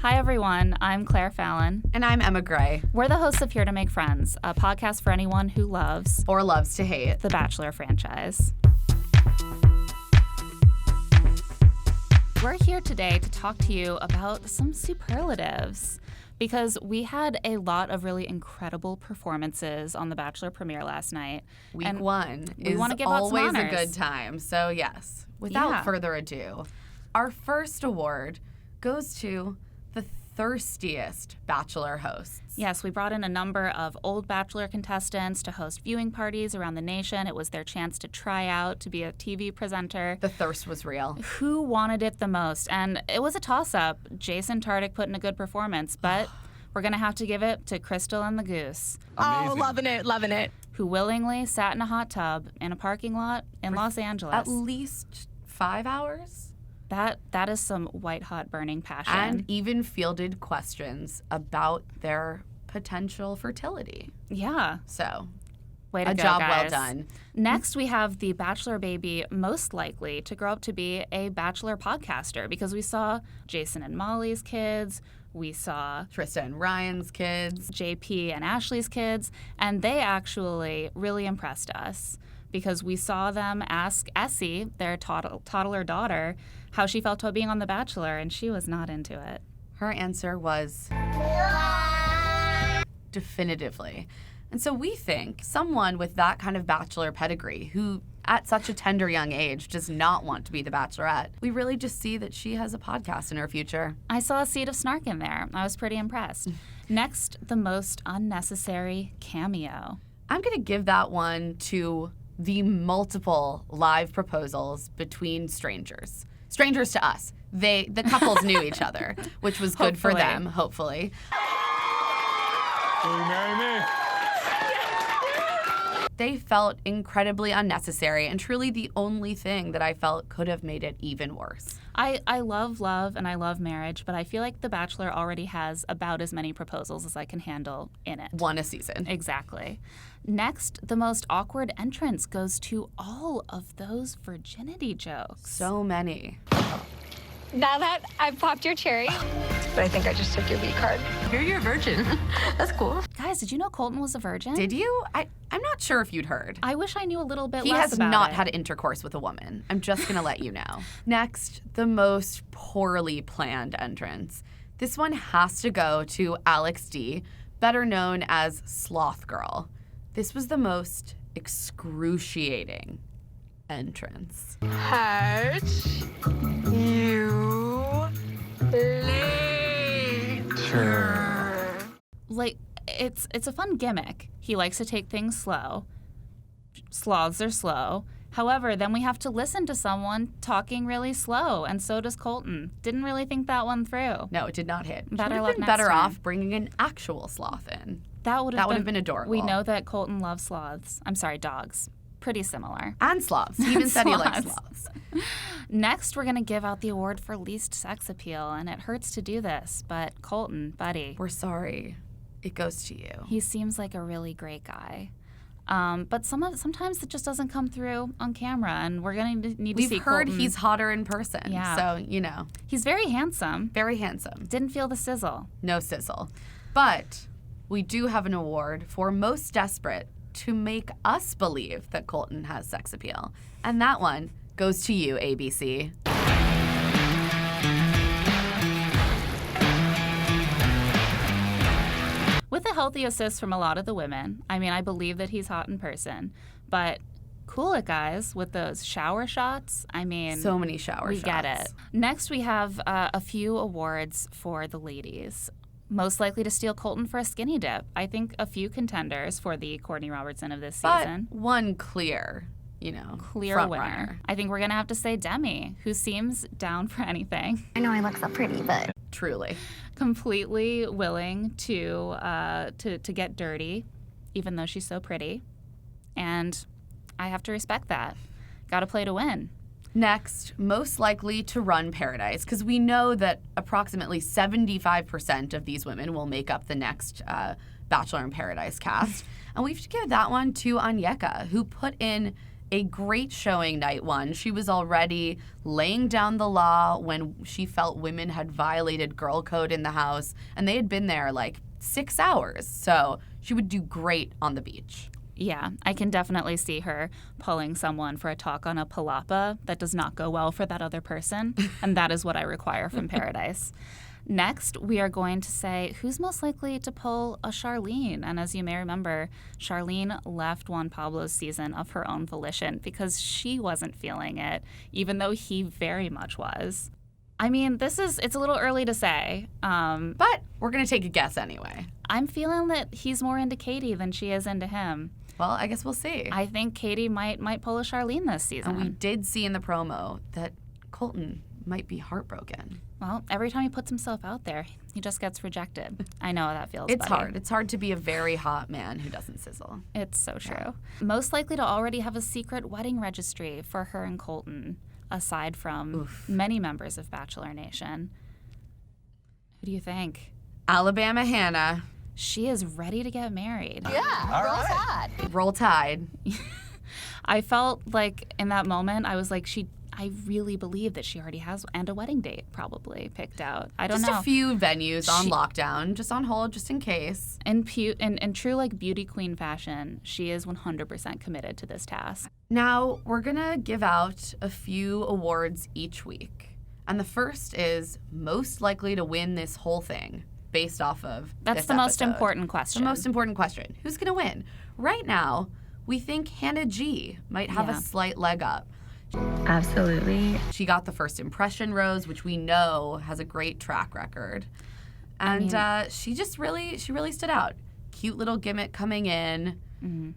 Hi, everyone. I'm Claire Fallon. And I'm Emma Gray. We're the hosts of Here to Make Friends, a podcast for anyone who loves or loves to hate the Bachelor franchise. We're here today to talk to you about some superlatives because we had a lot of really incredible performances on the Bachelor premiere last night. Week one we is want to give out some always a honors. good time. So yes, without further ado, our first award goes to the thirstiest Bachelor hosts. Yes, we brought in a number of old Bachelor contestants to host viewing parties around the nation. It was their chance to try out to be a TV presenter. The thirst was real. Who wanted it the most? And it was a toss-up. Jason Tartick put in a good performance, but we're going to have to give it to Crystal and the Goose. Amazing. Oh, loving it. Who willingly sat in a hot tub in a parking lot in Los Angeles. At least 5 hours? That is some white-hot burning passion. And even fielded questions about their potential fertility. Yeah. So, way to a go, job guys. well done. Next, we have the Bachelor Baby most likely to grow up to be a Bachelor podcaster because we saw Jason and Molly's kids, we saw Trista and Ryan's kids, JP and Ashley's kids, and they actually really impressed us because we saw them ask Essie, their toddler daughter, how she felt about being on The Bachelor, and she was not into it. Her answer was definitively. And so we think someone with that kind of Bachelor pedigree who at such a tender young age does not want to be the Bachelorette, we really just see that she has a podcast in her future. I saw a seed of snark in there. I was pretty impressed. Next, the most unnecessary cameo. I'm going to give that one to the multiple live proposals between strangers. Strangers to us. The couples knew each other, which was good for them, hopefully. Will you marry me? They felt incredibly unnecessary and truly the only thing that I felt could have made it even worse. I love love and I love marriage, but I feel like The Bachelor already has about as many proposals as I can handle in it. One a season. Exactly. Next, the most awkward entrance goes to all of those virginity jokes. So many. Now that I've popped your cherry, but I think I just took your B card. You're a virgin. That's cool. Guys, did you know Colton was a virgin? Did you? I'm not sure if you'd heard. I wish I knew a little bit He less has about not it. had intercourse with a woman. I'm just going to let you know. Next, the most poorly planned entrance. This one has to go to Alex D., better known as Sloth Girl. This was the most excruciating entrance. Hurt you later. Like, it's a fun gimmick. He likes to take things slow. Sloths are slow. However, then we have to listen to someone talking really slow, and so does Colton. Didn't really think that one through. No, it did not hit. Better Should luck have been next better time. off bringing an actual sloth in. That would have been adorable. We know that Colton loves sloths. I'm sorry, dogs. Pretty similar. And sloths. He even said he likes Sloths. sloths. Next, we're going to give out the award for least sex appeal, and it hurts to do this, but Colton, buddy. We're sorry. It goes to you. He seems like a really great guy. But sometimes it just doesn't come through on camera, and we're going to need to see We've heard Colton. he's hotter in person. Yeah. So, you know. He's very handsome. Very handsome. Didn't feel the sizzle. No sizzle. But we do have an award for most desperate to make us believe that Colton has sex appeal. And that one goes to you, ABC. With a healthy assist from a lot of the women, I mean, I believe that he's hot in person, but cool it, guys, with those shower shots. I mean, So many shower we shots. get it. Next, we have a few awards for the ladies. Most likely to steal Colton for a skinny dip. I think a few contenders for the Courtney Robertson of this season. But one clear, Clear front winner. runner. I think we're going to have to say Demi, who seems down for anything. I know I look so pretty, but Truly. Completely willing to get dirty, even though she's so pretty. And I have to respect that. Got to play to win. Next, most likely to run Paradise, because we know that approximately 75% of these women will make up the next Bachelor in Paradise cast. And we have to give that one to Anyeka, who put in a great showing night one. She was already laying down the law when she felt women had violated girl code in the house, and they had been there like 6 hours. So she would do great on the beach. Yeah, I can definitely see her pulling someone for a talk on a palapa that does not go well for that other person, and that is what I require from Paradise. Next, we are going to say who's most likely to pull a Charlene. And as you may remember, Charlene left Juan Pablo's season of her own volition because she wasn't feeling it, even though he very much was. I mean, it's a little early to say. But we're going to take a guess anyway. I'm feeling that he's more into Katie than she is into him. Well, I guess we'll see. I think Katie might pull a Charlene this season. And we did see in the promo that Colton might be heartbroken. Well, every time he puts himself out there, he just gets rejected. I know how that feels. It's buddy. hard. It's hard to be a very hot man who doesn't sizzle. It's so true. Most likely to already have a secret wedding registry for her and Colton, aside from many members of Bachelor Nation. Who do you think? Alabama Hannah. She is ready to get married. Yeah, roll tide. Roll Tide. I felt like in that moment, I was like, I really believe that she already has, and a wedding date probably picked out. I don't know. Just a few venues on lockdown, just on hold, just in case. In true like beauty queen fashion, she is 100% committed to this task. Now, we're going to give out a few awards each week. And the first is most likely to win this whole thing based off of That's this the most episode. important question. The most important question. Who's going to win? Right now, we think Hannah G might have a slight leg up. Absolutely. She got the first impression rose, which we know has a great track record. And she really stood out. Cute little gimmick coming in. Mm-hmm.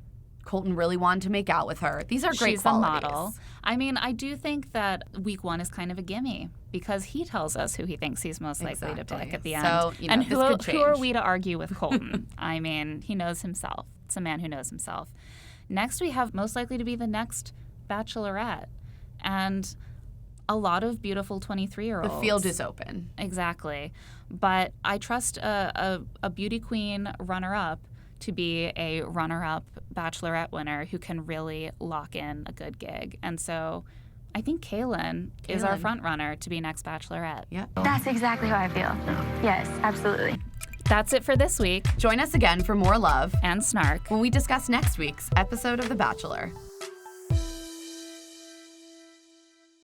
Colton really wanted to make out with her. These are great She's qualities. a model. I mean, I do think that week one is kind of a gimme because he tells us who he thinks he's most likely to pick at the end. So, and this could change. who are we to argue with Colton? I mean, he knows himself. It's a man who knows himself. Next, we have most likely to be the next Bachelorette. And a lot of beautiful 23-year-olds. The field is open. Exactly. But I trust a beauty queen runner-up to be a runner-up Bachelorette winner who can really lock in a good gig. And so I think Kaylin is our front runner to be next Bachelorette. Yeah. That's exactly how I feel. Yes, absolutely. That's it for this week. Join us again for more love And snark. when we discuss next week's episode of The Bachelor.